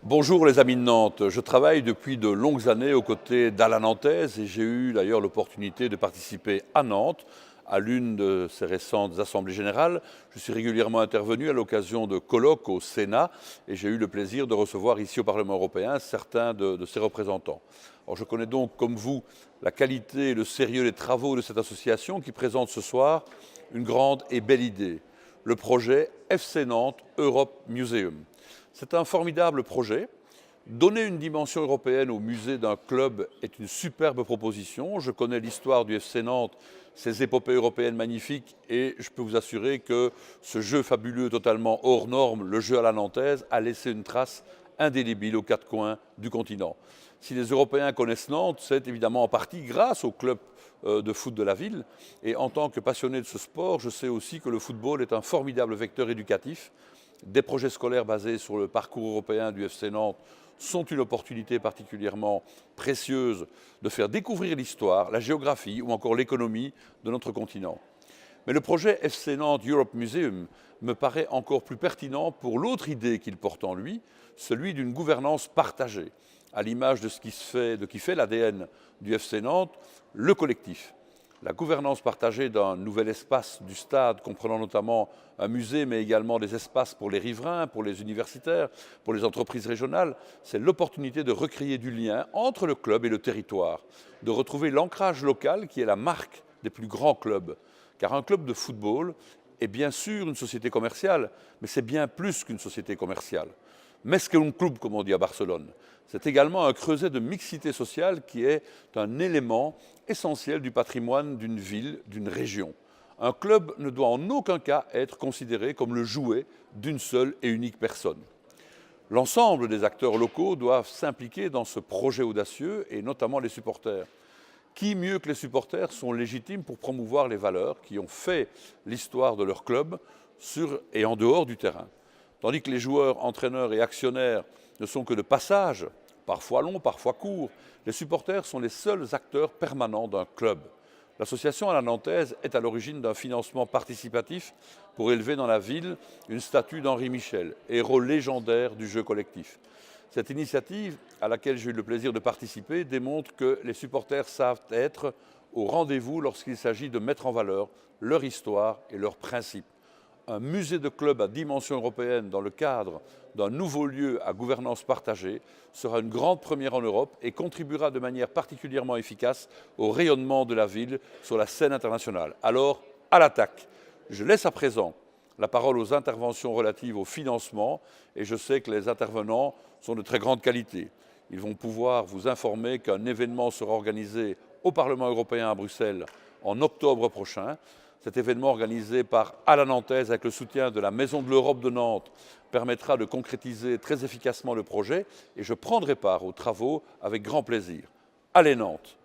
Bonjour les amis de Nantes, je travaille depuis de longues années aux côtés d'Alain Nantaise et j'ai eu d'ailleurs l'opportunité de participer à Nantes à l'une de ces récentes assemblées générales. Je suis régulièrement intervenu à l'occasion de colloques au Sénat et j'ai eu le plaisir de recevoir ici au Parlement européen certains de ses représentants. Alors, je connais donc comme vous la qualité et le sérieux des travaux de cette association qui présente ce soir une grande et belle idée, le projet FC Nantes Europe Museum. C'est un formidable projet. Donner une dimension européenne au musée d'un club est une superbe proposition. Je connais l'histoire du FC Nantes, ses épopées européennes magnifiques et je peux vous assurer que ce jeu fabuleux totalement hors norme, le jeu à la nantaise, a laissé une trace indélébile aux quatre coins du continent. Si les Européens connaissent Nantes, c'est évidemment en partie grâce au club de foot de la ville. Et en tant que passionné de ce sport, je sais aussi que le football est un formidable vecteur éducatif. Des projets scolaires basés sur le parcours européen du FC Nantes sont une opportunité particulièrement précieuse de faire découvrir l'histoire, la géographie ou encore l'économie de notre continent. Mais le projet FC Nantes Europe Museum me paraît encore plus pertinent pour l'autre idée qu'il porte en lui, celui d'une gouvernance partagée, à l'image de ce qui fait l'ADN du FC Nantes, le collectif. La gouvernance partagée d'un nouvel espace du stade, comprenant notamment un musée, mais également des espaces pour les riverains, pour les universitaires, pour les entreprises régionales, c'est l'opportunité de recréer du lien entre le club et le territoire, de retrouver l'ancrage local qui est la marque des plus grands clubs. Car un club de football est bien sûr une société commerciale, mais c'est bien plus qu'une société commerciale. Més que un club, comme on dit à Barcelone. C'est également un creuset de mixité sociale qui est un élément essentiel du patrimoine d'une ville, d'une région. Un club ne doit en aucun cas être considéré comme le jouet d'une seule et unique personne. L'ensemble des acteurs locaux doivent s'impliquer dans ce projet audacieux et notamment les supporters. Qui mieux que les supporters sont légitimes pour promouvoir les valeurs qui ont fait l'histoire de leur club sur et en dehors du terrain. Tandis que les joueurs, entraîneurs et actionnaires ne sont que de passage, parfois longs, parfois courts, les supporters sont les seuls acteurs permanents d'un club. L'association à la Nantaise est à l'origine d'un financement participatif pour élever dans la ville une statue d'Henri Michel, héros légendaire du jeu collectif. Cette initiative, à laquelle j'ai eu le plaisir de participer, démontre que les supporters savent être au rendez-vous lorsqu'il s'agit de mettre en valeur leur histoire et leurs principes. Un musée de club à dimension européenne dans le cadre d'un nouveau lieu à gouvernance partagée sera une grande première en Europe et contribuera de manière particulièrement efficace au rayonnement de la ville sur la scène internationale. Alors, à l'attaque. Je laisse à présent la parole aux interventions relatives au financement et je sais que les intervenants sont de très grande qualité. Ils vont pouvoir vous informer qu'un événement sera organisé au Parlement européen à Bruxelles en octobre prochain. Cet événement organisé par Alain Nantaise avec le soutien de la Maison de l'Europe de Nantes permettra de concrétiser très efficacement le projet et je prendrai part aux travaux avec grand plaisir. Allez Nantes!